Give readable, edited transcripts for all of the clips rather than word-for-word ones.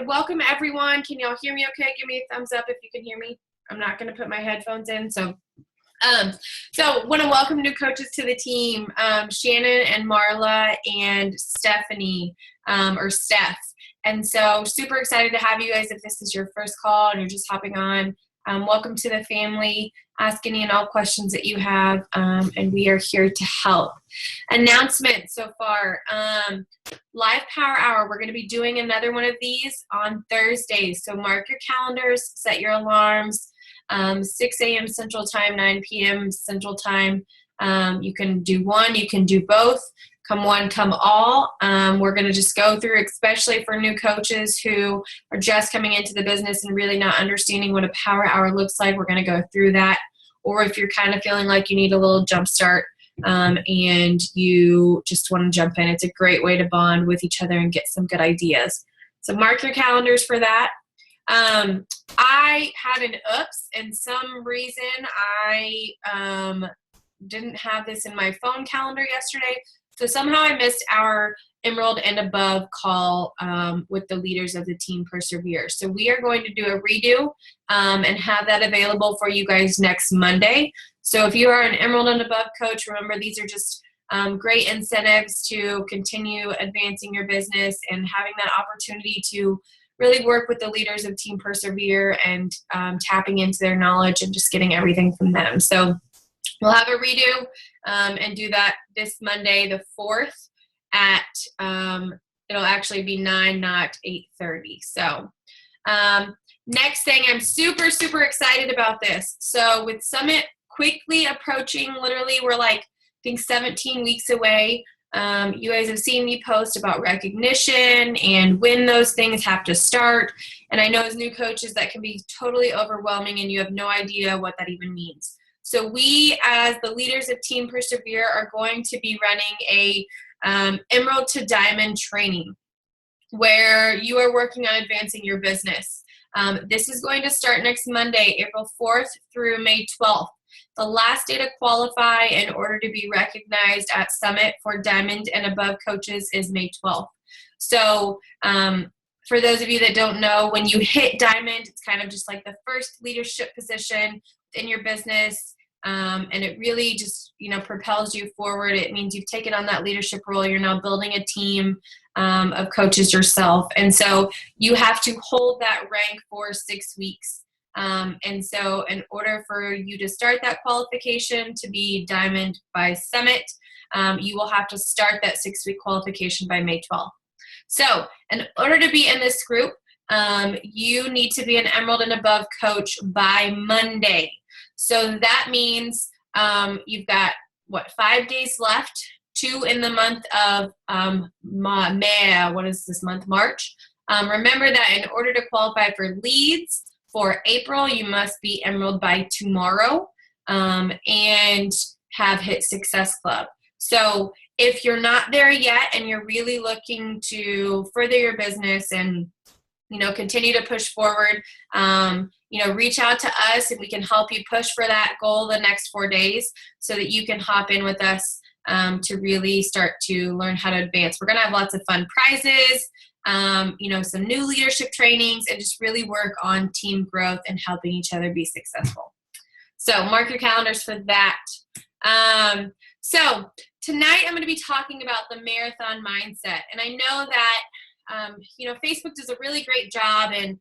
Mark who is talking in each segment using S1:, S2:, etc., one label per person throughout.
S1: welcome everyone. Can y'all hear me okay? Give me a thumbs up if you can hear me. I'm not going to put my headphones in. So want to welcome new coaches to the team, Shannon and Marla and Stephanie, or Steph. And so super excited to have you guys if this is your first call and you're just hopping on. Welcome to the family. Ask any and all questions that you have, and we are here to help. Announcement so far. Live Power Hour. We're going to be doing another one of these on Thursdays. So mark your calendars, set your alarms, 6 a.m. Central Time, 9 p.m. Central Time. You can do one, you can do both. Come one, come all. We're going to just go through, especially for new coaches who are just coming into the business and really not understanding what a power hour looks like. We're going to go through that. Or if you're kind of feeling like you need a little jump start and you just want to jump in, it's a great way to bond with each other and get some good ideas. So mark your calendars for that. I had an oops, and some reason I didn't have this in my phone calendar yesterday. So somehow I missed our Emerald and Above call with the leaders of the team Persevere. So we are going to do a redo and have that available for you guys next Monday. So if you are an Emerald and Above coach, remember these are just great incentives to continue advancing your business and having that opportunity to really work with the leaders of Team Persevere and tapping into their knowledge and just getting everything from them. So we'll have a redo and do that this Monday, the 4th at, it'll actually be 9, not 8:30. So next thing, I'm super, super excited about this. So with Summit quickly approaching, literally we're like, I think 17 weeks away. You guys have seen me post about recognition and when those things have to start. And I know as new coaches that can be totally overwhelming and you have no idea what that even means. So we, as the leaders of Team Persevere, are going to be running a Emerald to Diamond training where you are working on advancing your business. This is going to start next Monday, April 4th through May 12th. The last day to qualify in order to be recognized at Summit for Diamond and Above coaches is May 12th. So for those of you that don't know, when you hit Diamond, it's kind of just like the first leadership position in your business. And it really just, propels you forward. It means you've taken on that leadership role. You're now building a team of coaches yourself. And so you have to hold that rank for 6 weeks. And so in order for you to start that qualification to be Diamond by Summit, you will have to start that 6-week qualification by May 12th. So in order to be in this group, you need to be an Emerald and Above coach by Monday. So that means you've got, 5 days left, 2 in the month of May. What is this month? March. Remember that in order to qualify for leads for April, you must be Emerald by tomorrow and have hit Success Club. So if you're not there yet and you're really looking to further your business and continue to push forward, reach out to us and we can help you push for that goal the next 4 days so that you can hop in with us to really start to learn how to advance. We're going to have lots of fun prizes, some new leadership trainings, and just really work on team growth and helping each other be successful. So mark your calendars for that. So tonight I'm going to be talking about the marathon mindset. And I know that Facebook does a really great job, and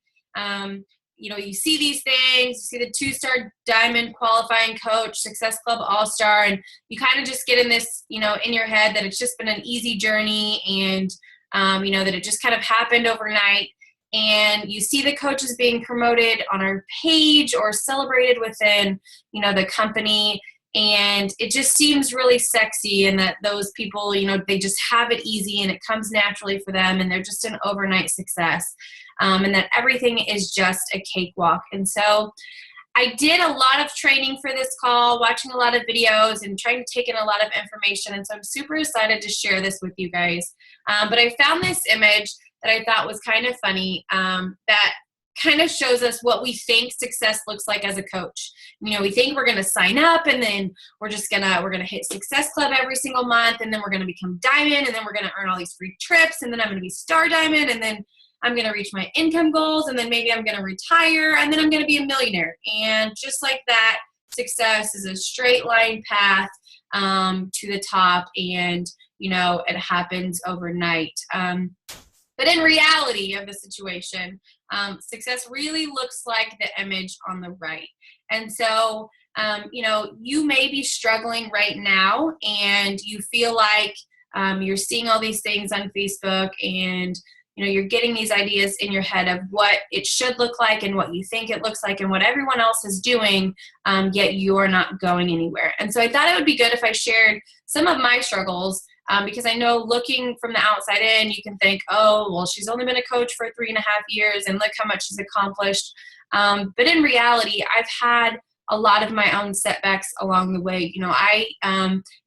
S1: you see these things, you see the 2-star Diamond qualifying coach, Success Club All-Star, and you kind of just get in this, in your head that it's just been an easy journey and, that it just kind of happened overnight. And you see the coaches being promoted on our page or celebrated within, the company. And it just seems really sexy, and that those people, they just have it easy and it comes naturally for them and they're just an overnight success, and that everything is just a cakewalk. And so I did a lot of training for this call, watching a lot of videos and trying to take in a lot of information. And so I'm super excited to share this with you guys. But I found this image that I thought was kind of funny, that kind of shows us what we think success looks like as a coach. We think we're going to sign up and then we're going to hit Success Club every single month, and then we're going to become Diamond, and then we're going to earn all these free trips, and then I'm going to be Star Diamond, and then I'm going to reach my income goals, and then maybe I'm going to retire, and then I'm going to be a millionaire. And just like that, success is a straight line path to the top, and it happens overnight. But in reality of the situation, success really looks like the image on the right. And so, you may be struggling right now, and you feel like you're seeing all these things on Facebook, and you're getting these ideas in your head of what it should look like and what you think it looks like and what everyone else is doing, yet you're not going anywhere. And so I thought it would be good if I shared some of my struggles, because I know looking from the outside in, you can think, oh, well, she's only been a coach for 3.5 years and look how much she's accomplished. But in reality, I've had a lot of my own setbacks along the way. I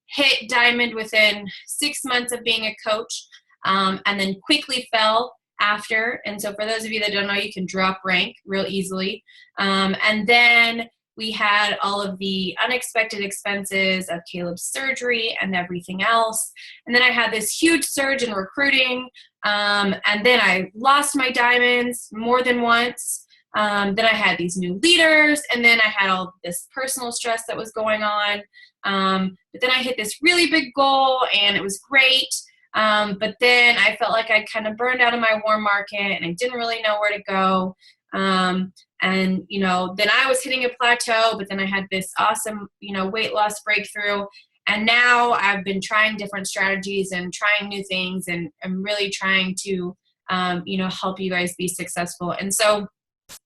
S1: hit diamond within 6 months of being a coach, and then quickly fell after. And so for those of you that don't know, you can drop rank real easily. And then we had all of the unexpected expenses of Caleb's surgery and everything else. And then I had this huge surge in recruiting. And then I lost my diamonds more than once. Then I had these new leaders, and then I had all this personal stress that was going on. But then I hit this really big goal, and it was great. But then I felt like I kind of burned out of my warm market, and I didn't really know where to go. And then I was hitting a plateau, but then I had this awesome, weight loss breakthrough. And now I've been trying different strategies and trying new things, and I'm really trying to, help you guys be successful. And so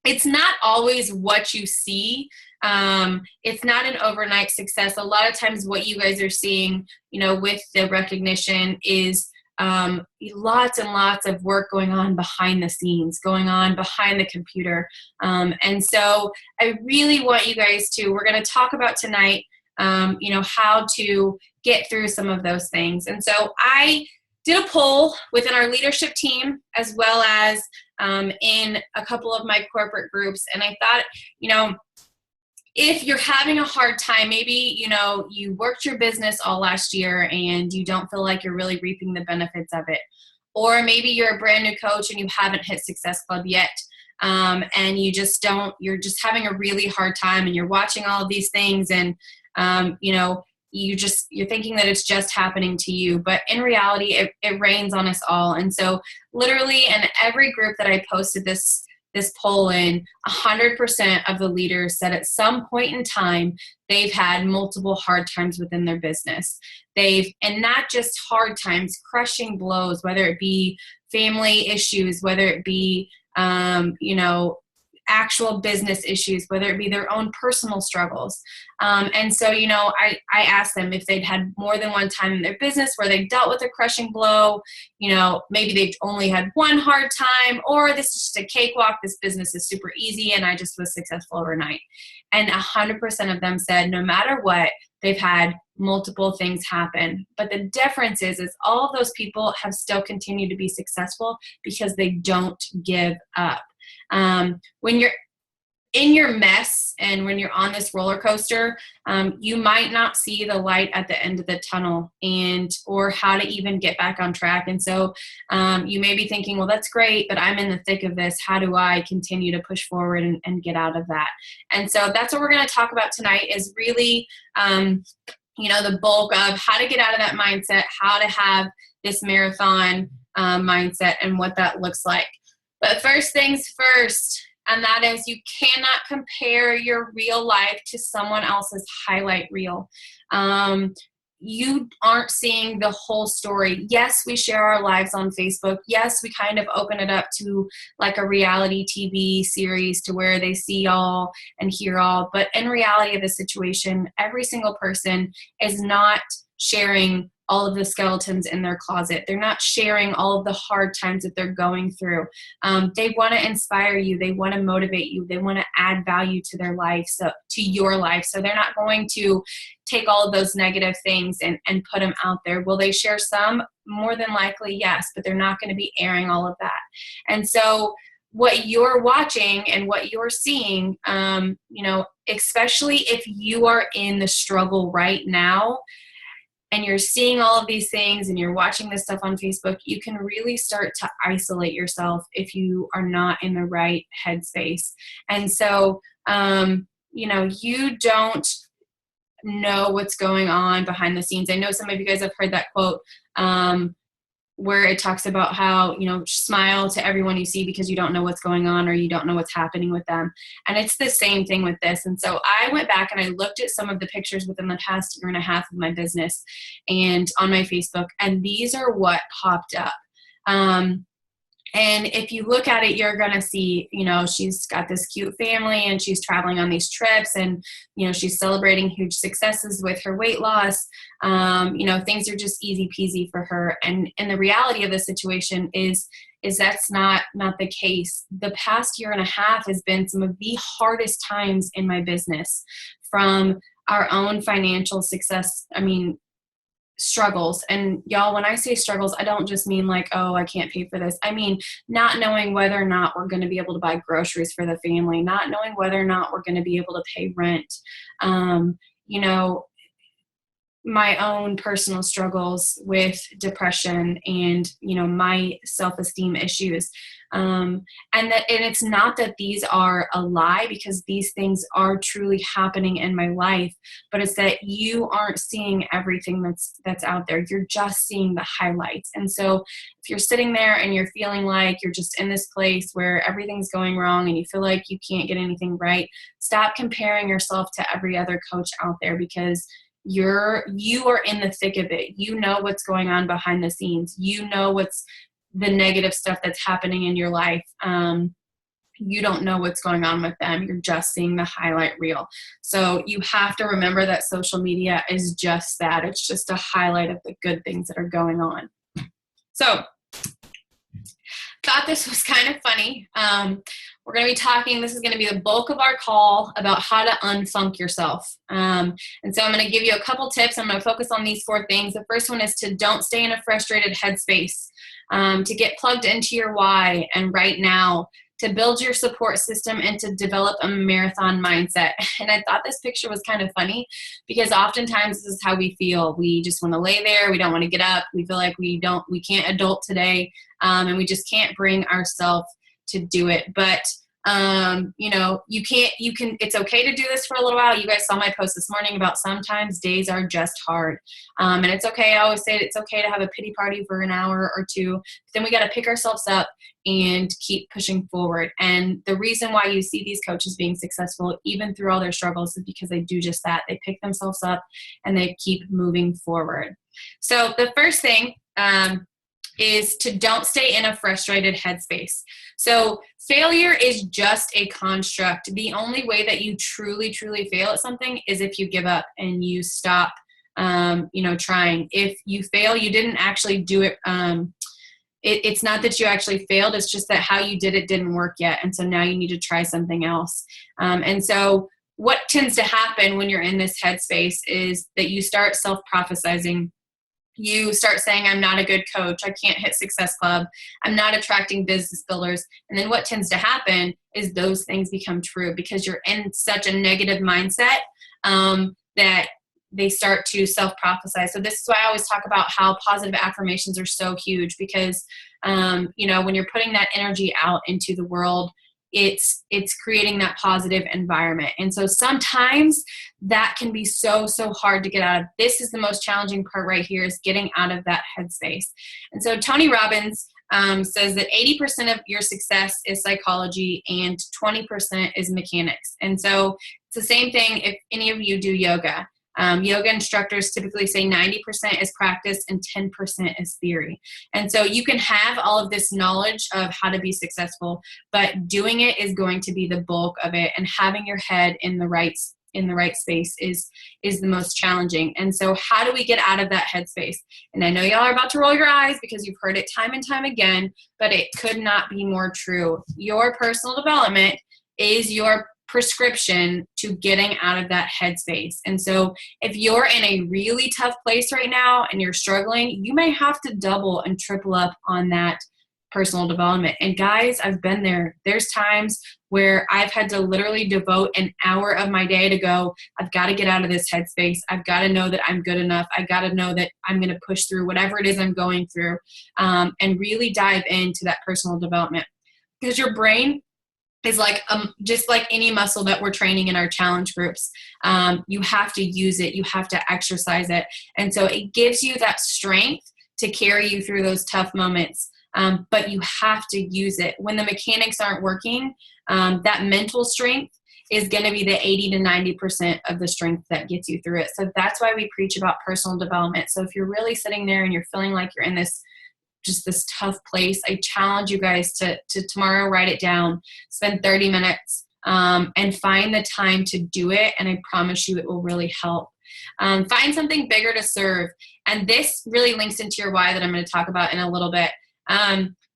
S1: it's not always what you see. It's not an overnight success. A lot of times what you guys are seeing, with the recognition is lots and lots of work going on behind the scenes, going on behind the computer. And so I really want you guys we're going to talk about tonight, how to get through some of those things. And so I did a poll within our leadership team, as well as in a couple of my corporate groups. And I thought, if you're having a hard time, maybe, you worked your business all last year and you don't feel like you're really reaping the benefits of it. Or maybe you're a brand new coach and you haven't hit Success Club yet. And you're just having a really hard time, and you're watching all of these things, and, you're thinking that it's just happening to you. But in reality, it rains on us all. And so literally in every group that I posted this poll in, 100% of the leaders said at some point in time, they've had multiple hard times within their business. And not just hard times, crushing blows, whether it be family issues, whether it be, actual business issues, whether it be their own personal struggles. And so, I asked them if they'd had more than one time in their business where they dealt with a crushing blow. Maybe they've only had one hard time, or this is just a cakewalk. This business is super easy, and I just was successful overnight. And 100% of them said no matter what, they've had multiple things happen. But the difference is all of those people have still continued to be successful because they don't give up. When you're in your mess and when you're on this roller coaster, you might not see the light at the end of the tunnel, or how to even get back on track. And so you may be thinking, well, that's great, but I'm in the thick of this. How do I continue to push forward and get out of that? And so that's what we're going to talk about tonight, is really, the bulk of how to get out of that mindset, how to have this marathon mindset, and what that looks like. But first things first, and that is you cannot compare your real life to someone else's highlight reel. You aren't seeing the whole story. Yes, we share our lives on Facebook. Yes, we kind of open it up to like a reality TV series to where they see all and hear all. But in reality of the situation, every single person is not sharing all of the skeletons in their closet. They're not sharing all of the hard times that they're going through. They want to inspire you. They want to motivate you. They want to add value to their life, to your life. So they're not going to take all of those negative things and put them out there. Will they share some? More than likely, yes, but they're not going to be airing all of that. And so what you're watching and what you're seeing, especially if you are in the struggle right now, and you're seeing all of these things and you're watching this stuff on Facebook, you can really start to isolate yourself if you are not in the right headspace. And so, you don't know what's going on behind the scenes. I know some of you guys have heard that quote, where it talks about how, smile to everyone you see because you don't know what's going on or you don't know what's happening with them. And it's the same thing with this. And so I went back and I looked at some of the pictures within the past year and a half of my business and on my Facebook, and these are what popped up. And if you look at it, you're going to see, she's got this cute family and she's traveling on these trips and, she's celebrating huge successes with her weight loss. Things are just easy peasy for her. And the reality of the situation is that's not the case. The past year and a half has been some of the hardest times in my business, from our own financial success. Struggles. And y'all, when I say struggles, I don't just mean like, oh, I can't pay for this. I mean, not knowing whether or not we're going to be able to buy groceries for the family, not knowing whether or not we're going to be able to pay rent. My own personal struggles with depression and, my self-esteem issues. And it's not that these are a lie, because these things are truly happening in my life, but it's that you aren't seeing everything that's out there. You're just seeing the highlights. And so if you're sitting there and you're feeling like you're just in this place where everything's going wrong and you feel like you can't get anything right, stop comparing yourself to every other coach out there, because you are in the thick of it. You know what's going on behind the scenes. You know what's the negative stuff that's happening in your life. You don't know what's going on with them. You're just seeing the highlight reel. So you have to remember that social media is just that. It's just a highlight of the good things that are going on. So thought this was kind of funny. We're going to be talking, this is going to be the bulk of our call, about how to unfunk yourself. And so I'm going to give you a couple tips. I'm going to focus on these 4 things. The first one is to don't stay in a frustrated headspace, to get plugged into your why and right now, to build your support system, and to develop a marathon mindset. And I thought this picture was kind of funny because oftentimes this is how we feel. We just want to lay there. We don't want to get up. We feel like we can't adult today. And we just can't bring ourselves to do it. But it's okay to do this for a little while. You guys saw my post this morning about sometimes days are just hard. And it's okay. I always say it's okay to have a pity party for an hour or two. But then we got to pick ourselves up and keep pushing forward. And the reason why you see these coaches being successful, even through all their struggles, is because they do just that. They pick themselves up and they keep moving forward. So the first thing, is to don't stay in a frustrated headspace. So failure is just a construct. The only way that you truly, truly fail at something is if you give up and you stop, trying. If you fail, you didn't actually do it. It's not that you actually failed. It's just that how you did it didn't work yet. And so now you need to try something else. And so what tends to happen when you're in this headspace is that you start self-prophesizing. You start saying, I'm not a good coach. I can't hit Success Club. I'm not attracting business builders. And then what tends to happen is those things become true because you're in such a negative mindset that they start to self-prophesy. So this is why I always talk about how positive affirmations are so huge because, when you're putting that energy out into the world, it's creating that positive environment. And so sometimes that can be so hard to get out of. This is the most challenging part right here, is getting out of that headspace. And so Tony Robbins says that 80% of your success is psychology and 20% is mechanics. And so it's the same thing if any of you do yoga. Yoga instructors typically say 90% is practice and 10% is theory. And so you can have all of this knowledge of how to be successful, but doing it is going to be the bulk of it, and having your head in the right space is the most challenging. And so how do we get out of that headspace? And I know y'all are about to roll your eyes because you've heard it time and time again, but it could not be more true. Your personal development is your prescription to getting out of that headspace. And so if you're in a really tough place right now and you're struggling, you may have to double and triple up on that personal development. And guys, I've been there. There's times where I've had to literally devote an hour of my day to go, I've got to get out of this headspace. I've got to know that I'm good enough. I got to know that I'm going to push through whatever it is I'm going through, and really dive into that personal development. Because your brain is like just like any muscle that we're training in our challenge groups. You have to use it. You have to exercise it. And so it gives you that strength to carry you through those tough moments. But you have to use it. When the mechanics aren't working, that mental strength is going to be the 80 to 90% of the strength that gets you through it. So that's why we preach about personal development. So if you're really sitting there and you're feeling like you're in this tough place, I challenge you guys to tomorrow write it down, spend 30 minutes, and find the time to do it. And I promise you it will really help. Find something bigger to serve. And this really links into your why that I'm going to talk about in a little bit.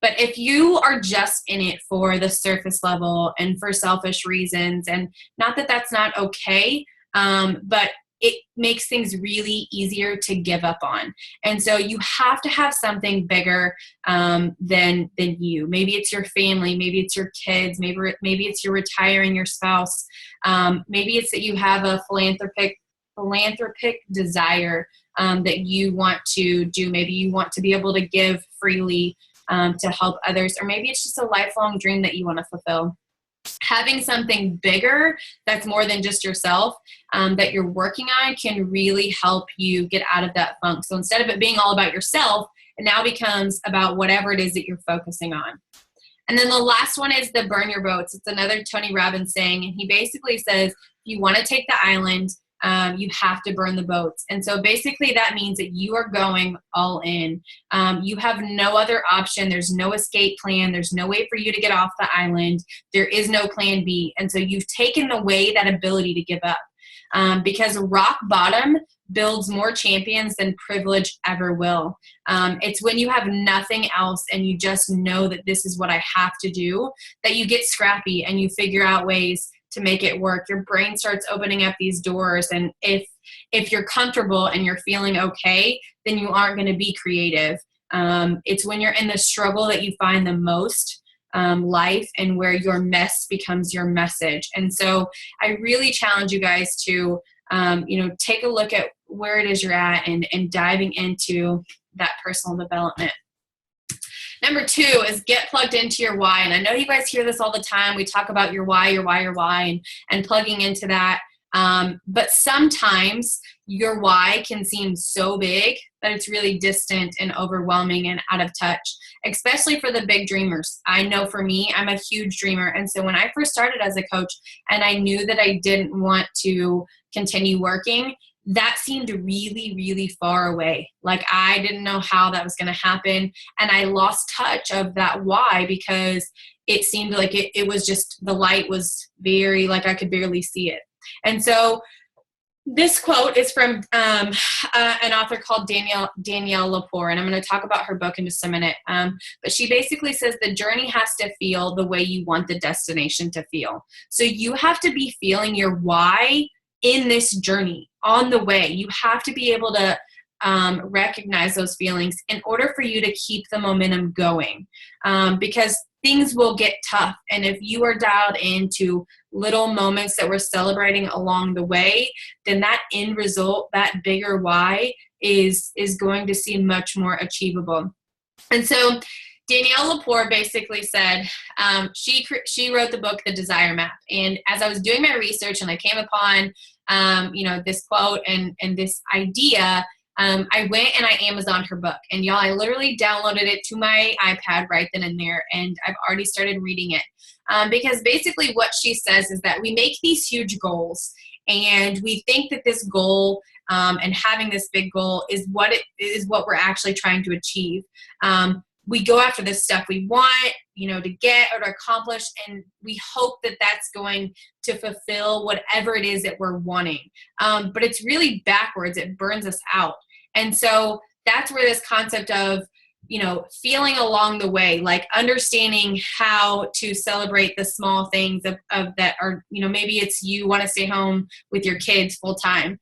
S1: But if you are just in it for the surface level and for selfish reasons, and not that that's not okay, but it makes things really easier to give up on. And so you have to have something bigger than you. Maybe it's your family, maybe it's your kids, maybe it's you're retiring your spouse. Maybe it's that you have a philanthropic desire that you want to do. Maybe you want to be able to give freely to help others, or maybe it's just a lifelong dream that you want to fulfill. Having something bigger that's more than just yourself that you're working on can really help you get out of that funk. So instead of it being all about yourself, it now becomes about whatever it is that you're focusing on. And then the last one is the burn your boats. It's another Tony Robbins saying, and he basically says, if you want to take the island, you have to burn the boats. And so basically that means that you are going all in. You have no other option. There's no escape plan. There's no way for you to get off the island. There is no plan B. And so you've taken away that ability to give up, because rock bottom builds more champions than privilege ever will. It's when you have nothing else and you just know that this is what I have to do, that you get scrappy and you figure out ways to make it work. Your brain starts opening up these doors. And if you're comfortable and you're feeling okay, then you aren't going to be creative. It's when you're in the struggle that you find the most life, and where your mess becomes your message. And so I really challenge you guys to, take a look at where it is you're at and diving into that personal development. Number 2 is get plugged into your why. And I know you guys hear this all the time. We talk about your why, and plugging into that. But sometimes your why can seem so big that it's really distant and overwhelming and out of touch, especially for the big dreamers. I know for me, I'm a huge dreamer. And so when I first started as a coach and I knew that I didn't want to continue working, that seemed really, really far away. Like I didn't know how that was going to happen. And I lost touch of that why, because it seemed like it was just, the light was very, like I could barely see it. And so this quote is from an author called Danielle Lepore, and I'm going to talk about her book in just a minute. But she basically says the journey has to feel the way you want the destination to feel. So you have to be feeling your why in this journey on the way. You have to be able to recognize those feelings in order for you to keep the momentum going, because things will get tough. And if you are dialed into little moments that we're celebrating along the way, then that end result, that bigger why is going to seem much more achievable. And so Danielle Lepore basically said, she wrote the book, The Desire Map. And as I was doing my research and I came upon, this quote and this idea, I went and I Amazoned her book. And y'all, I literally downloaded it to my iPad right then and there. And I've already started reading it. Because basically what she says is that we make these huge goals and we think that this goal and having this big goal is what we're actually trying to achieve. We go after the stuff we want, to get or to accomplish, and we hope that that's going to fulfill whatever it is that we're wanting. But it's really backwards. It burns us out. And so that's where this concept of, feeling along the way, like understanding how to celebrate the small things of that are, maybe it's you want to stay home with your kids full time.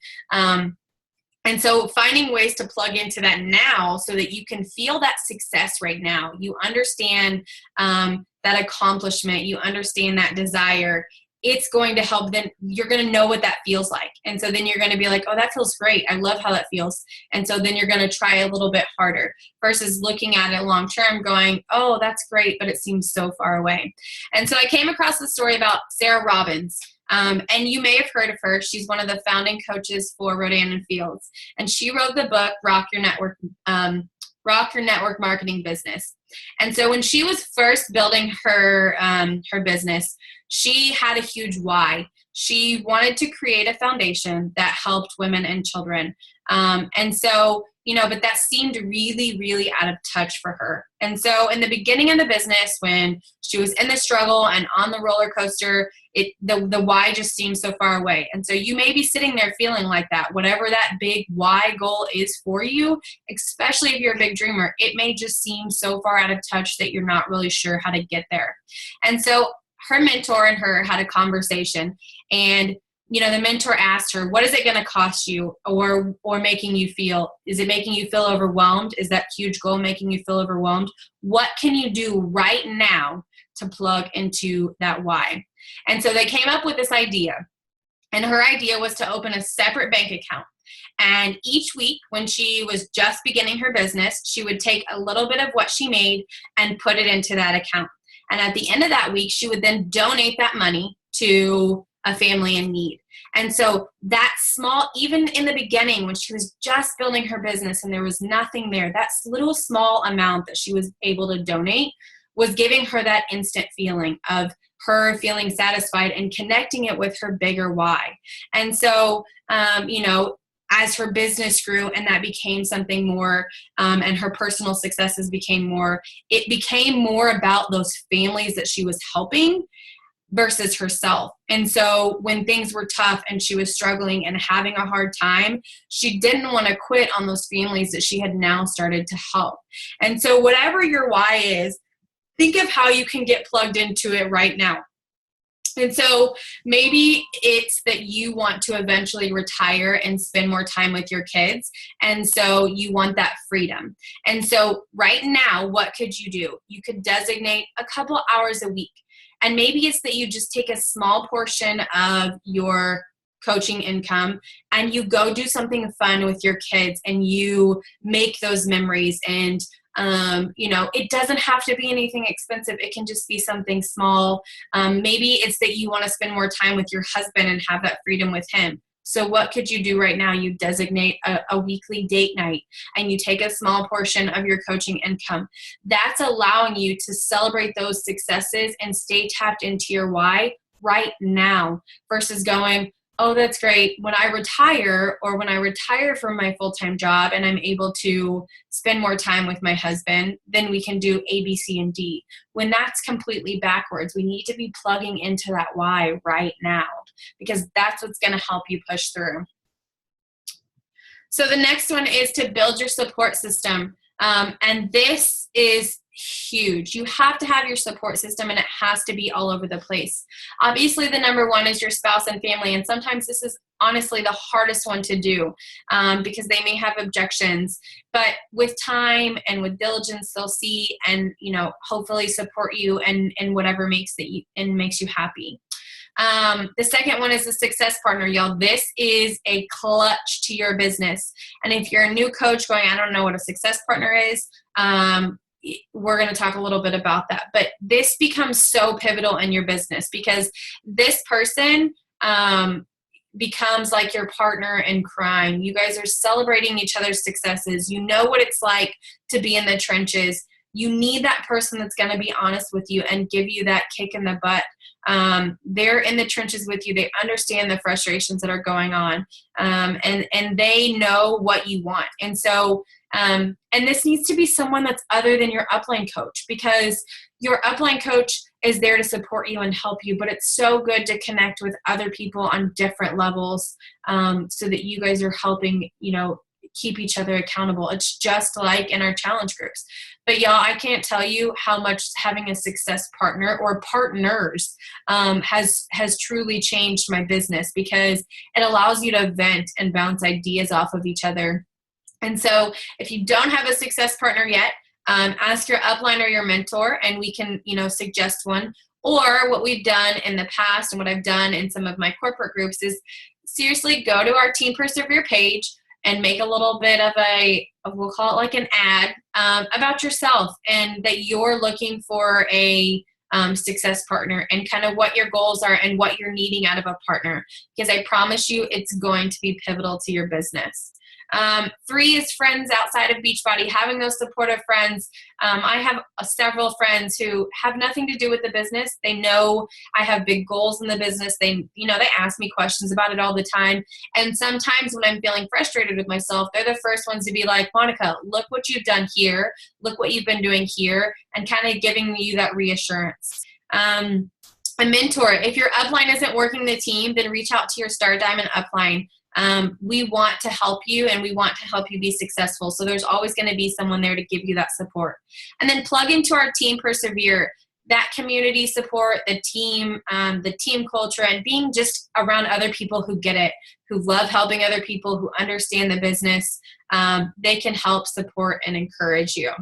S1: And so finding ways to plug into that now so that you can feel that success right now. You understand that accomplishment. You understand that desire. It's going to help. Then you're going to know what that feels like. And so then you're going to be like, oh, that feels great. I love how that feels. And so then you're going to try a little bit harder versus looking at it long term going, oh, that's great, but it seems so far away. And so I came across the story about Sarah Robbins. And you may have heard of her. She's one of the founding coaches for Rodan and Fields. And she wrote the book, Rock Your Network Marketing Business. And so when she was first building her business, she had a huge why. She wanted to create a foundation that helped women and children. And so, but that seemed really, really out of touch for her. And so in the beginning of the business, when she was in the struggle and on the roller coaster, the why just seemed so far away. And so you may be sitting there feeling like that, whatever that big why goal is for you, especially if you're a big dreamer, it may just seem so far out of touch that you're not really sure how to get there. And so her mentor and her had a conversation, and the mentor asked her, what is it going to cost you or making you feel? Is it making you feel overwhelmed? Is that huge goal making you feel overwhelmed? What can you do right now to plug into that why? And so they came up with this idea. And her idea was to open a separate bank account. And each week when she was just beginning her business, she would take a little bit of what she made and put it into that account. And at the end of that week, she would then donate that money to a family in need. And so that small, even in the beginning when she was just building her business and there was nothing there, that little small amount that she was able to donate was giving her that instant feeling of her feeling satisfied and connecting it with her bigger why. And so, as her business grew and that became something more, and her personal successes became more, it became more about those families that she was helping versus herself. And so when things were tough and she was struggling and having a hard time, she didn't want to quit on those families that she had now started to help. And so whatever your why is, think of how you can get plugged into it right now. And so maybe it's that you want to eventually retire and spend more time with your kids. And so you want that freedom. And so right now, what could you do? You could designate a couple hours a week. And maybe it's that you just take a small portion of your coaching income and you go do something fun with your kids and you make those memories. And it doesn't have to be anything expensive. It can just be something small. Maybe it's that you want to spend more time with your husband and have that freedom with him. So what could you do right now? You designate a weekly date night and you take a small portion of your coaching income. That's allowing you to celebrate those successes and stay tapped into your why right now versus going, oh, that's great. When I retire from my full-time job and I'm able to spend more time with my husband, then we can do A, B, C, and D. When that's completely backwards, we need to be plugging into that why right now because that's what's going to help you push through. So the next one is to build your support system. And this is huge. You have to have your support system and it has to be all over the place. Obviously, the number one is your spouse and family. And sometimes this is honestly the hardest one to do because they may have objections. But with time and with diligence, they'll see and, hopefully support you and whatever makes you happy. The second one is a success partner, y'all. This is a clutch to your business. And if you're a new coach going, I don't know what a success partner is, we're going to talk a little bit about that. But this becomes so pivotal in your business because this person becomes like your partner in crime. You guys are celebrating each other's successes. You know what it's like to be in the trenches. You need that person that's going to be honest with you and give you that kick in the butt. They're in the trenches with you. They understand the frustrations that are going on, and they know what you want. And so, and this needs to be someone that's other than your upline coach because your upline coach is there to support you and help you, but it's so good to connect with other people on different levels so that you guys are helping, keep each other accountable. It's just like in our challenge groups. But y'all, I can't tell you how much having a success partner or partners has truly changed my business, because it allows you to vent and bounce ideas off of each other. And so if you don't have a success partner yet, ask your upline or your mentor, and we can, suggest one. Or what we've done in the past and what I've done in some of my corporate groups is seriously go to our Team Persevere page and make a little bit of we'll call it like an ad about yourself, and that you're looking for a success partner, and kind of what your goals are and what you're needing out of a partner, because I promise you it's going to be pivotal to your business. 3 is friends outside of Beachbody, having those supportive friends. I have several friends who have nothing to do with the business. They know I have big goals in the business. They ask me questions about it all the time. And sometimes when I'm feeling frustrated with myself, they're the first ones to be like, Monica, look what you've done here. Look what you've been doing here, and kind of giving you that reassurance. A mentor. If your upline isn't working the team, then reach out to your Star Diamond upline. We want to help you, and we want to help you be successful. So there's always going to be someone there to give you that support. And then plug into our Team Persevere, that community support, the team culture, and being just around other people who get it, who love helping other people, who understand the business. They can help support and encourage you.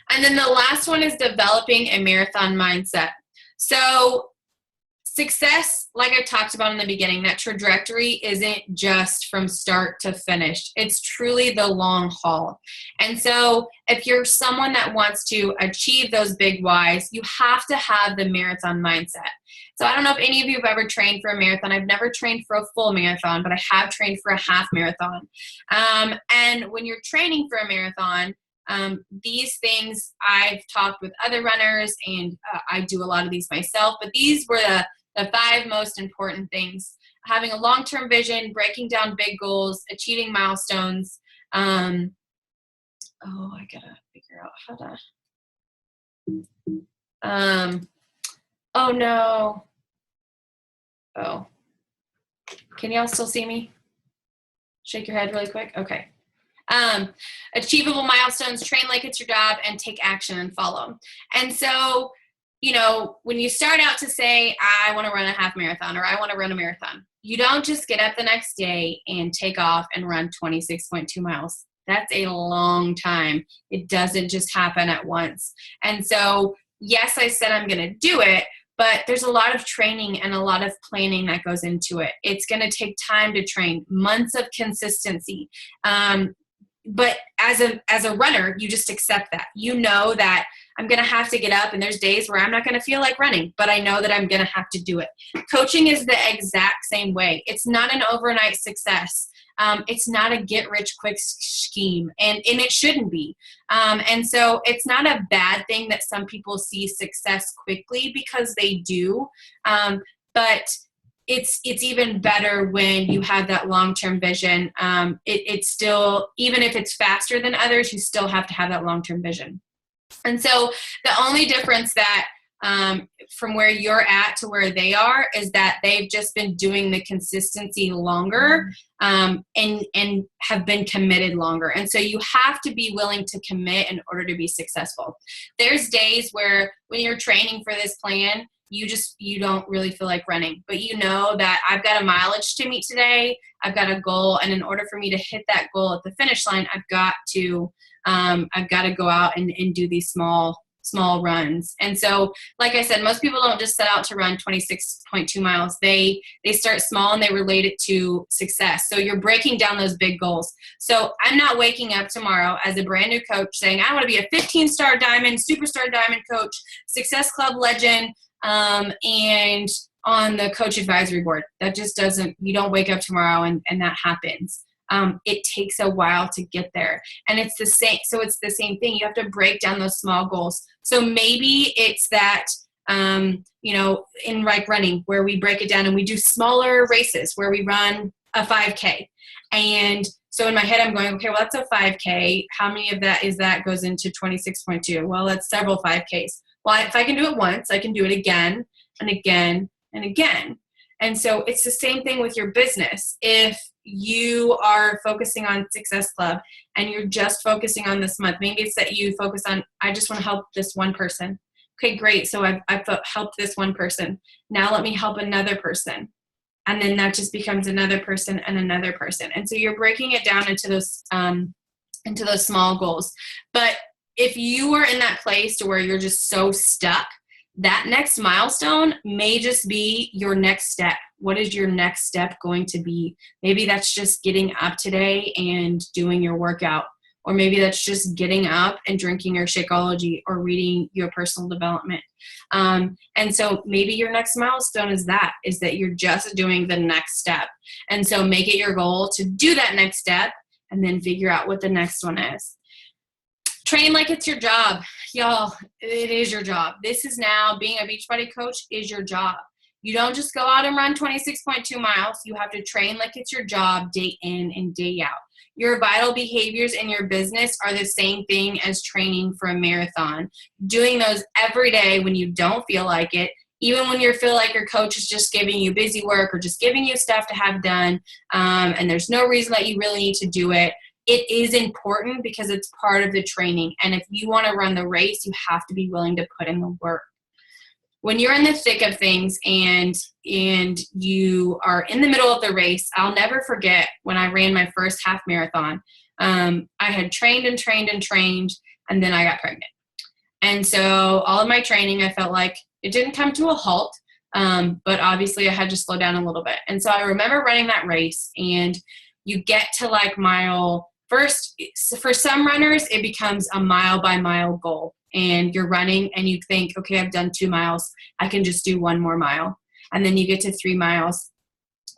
S1: And then the last one is developing a marathon mindset. So success, like I talked about in the beginning, that trajectory isn't just from start to finish. It's truly the long haul. And so if you're someone that wants to achieve those big whys, you have to have the marathon mindset. So I don't know if any of you have ever trained for a marathon. I've never trained for a full marathon, but I have trained for a half marathon. And when you're training for a marathon, these things I've talked with other runners, and I do a lot of these myself, but these were the 5 most important things: having a long-term vision, breaking down big goals, achieving milestones. I gotta figure out how to, oh no. Oh, can y'all still see me? Shake your head really quick. Okay. Achievable milestones, train like it's your job, and take action and follow. And so, when you start out to say, I want to run a half marathon, or I want to run a marathon, you don't just get up the next day and take off and run 26.2 miles. That's a long time. It doesn't just happen at once. And so, yes, I said I'm going to do it, but there's a lot of training and a lot of planning that goes into it. It's going to take time to train, months of consistency. But as a runner, you just accept that. You know that I'm going to have to get up, and there's days where I'm not going to feel like running, but I know that I'm going to have to do it. Coaching is the exact same way. It's not an overnight success. It's not a get-rich-quick scheme, and it shouldn't be. And so it's not a bad thing that some people see success quickly, because they do. But it's even better when you have that long-term vision. It's still, even if it's faster than others, you still have to have that long-term vision. And so the only difference that from where you're at to where they are is that they've just been doing the consistency longer, and have been committed longer. And so you have to be willing to commit in order to be successful. There's days where when you're training for this plan, you don't really feel like running, but you know that I've got a mileage to meet today. I've got a goal. And in order for me to hit that goal at the finish line, I've got to go out and do these small runs. And so, like I said, most people don't just set out to run 26.2 miles. They start small and they relate it to success. So you're breaking down those big goals. So I'm not waking up tomorrow as a brand new coach saying, I want to be a 15-star diamond, superstar diamond coach, Success Club legend, and on the coach advisory board. That just doesn't, you don't wake up tomorrow and that happens. It takes a while to get there. And it's the same. So it's the same thing. You have to break down those small goals. So maybe it's that, in like running, where we break it down and we do smaller races where we run a 5K. And so in my head, I'm going, okay, well, that's a 5K. How many of that goes into 26.2? Well, that's several 5Ks. Well, if I can do it once, I can do it again and again and again. And so it's the same thing with your business. If you are focusing on Success Club and you're just focusing on this month, maybe it's that you focus on, I just want to help this one person. Okay, great. So I've helped this one person. Now let me help another person. And then that just becomes another person and another person. And so you're breaking it down into those small goals. But if you are in that place to where you're just so stuck, that next milestone may just be your next step. What is your next step going to be? Maybe that's just getting up today and doing your workout. Or maybe that's just getting up and drinking your Shakeology or reading your personal development. And so maybe your next milestone is that you're just doing the next step. And so make it your goal to do that next step and then figure out what the next one is. Train like it's your job. Y'all, it is your job. This is now, being a Beachbody coach is your job. You don't just go out and run 26.2 miles. You have to train like it's your job day in and day out. Your vital behaviors in your business are the same thing as training for a marathon. Doing those every day when you don't feel like it, even when you feel like your coach is just giving you busy work or just giving you stuff to have done, and there's no reason that you really need to do it. It is important because it's part of the training. And if you want to run the race, you have to be willing to put in the work. When you're in the thick of things and you are in the middle of the race, I'll never forget when I ran my first half marathon. I had trained, and then I got pregnant. And so all of my training, I felt like it didn't come to a halt, but obviously I had to slow down a little bit. And so I remember running that race, and you get to like mile first. For some runners, it becomes a mile by mile goal. And you're running and you think, okay, I've done 2 miles. I can just do 1 more mile. And then you get to 3 miles.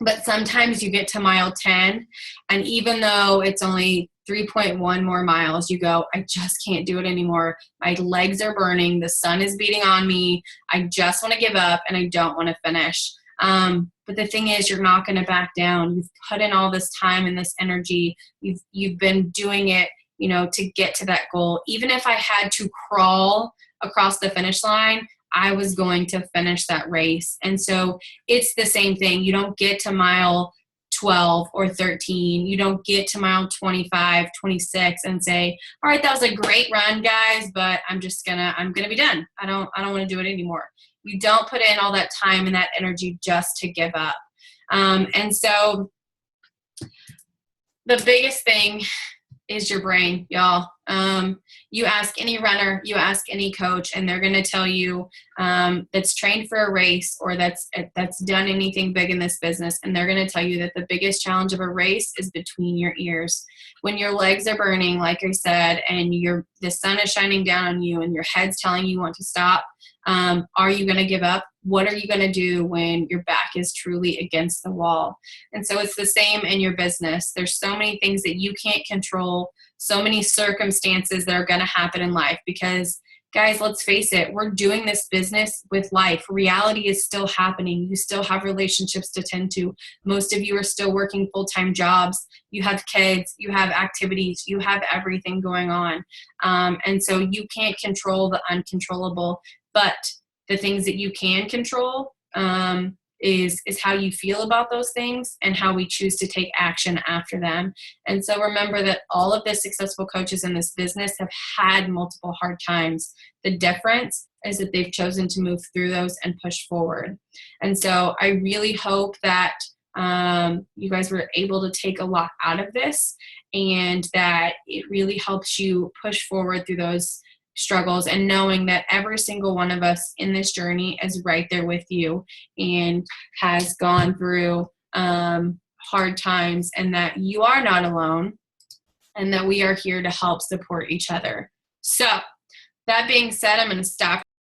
S1: But sometimes you get to mile 10. And even though it's only 3.1 more miles, you go, I just can't do it anymore. My legs are burning. The sun is beating on me. I just want to give up and I don't want to finish. But the thing is, you're not going to back down. You've put in all this time and this energy. You've been doing it, to get to that goal. Even if I had to crawl across the finish line, I was going to finish that race. And so it's the same thing. You don't get to mile 12 or 13. You don't get to mile 25, 26 and say, all right, that was a great run, guys, but I'm going to be done. I don't want to do it anymore. You don't put in all that time and that energy just to give up. And so the biggest thing is your brain, y'all. You ask any runner, you ask any coach, and they're going to tell you that's trained for a race or that's done anything big in this business, and they're going to tell you that the biggest challenge of a race is between your ears. When your legs are burning, like I said, and the sun is shining down on you and your head's telling you want to stop, are you going to give up? What are you going to do when your back is truly against the wall? And so it's the same in your business. There's so many things that you can't control, so many circumstances that are going to happen in life because, guys, let's face it, we're doing this business with life. Reality is still happening. You still have relationships to tend to. Most of you are still working full-time jobs. You have kids, you have activities, you have everything going on. And so you can't control the uncontrollable, but the things that you can control is how you feel about those things and how we choose to take action after them. And so remember that all of the successful coaches in this business have had multiple hard times. The difference is that they've chosen to move through those and push forward. And so I really hope that you guys were able to take a lot out of this and that it really helps you push forward through those struggles and knowing that every single one of us in this journey is right there with you and has gone through hard times and that you are not alone and that we are here to help support each other. So that being said, I'm going to stop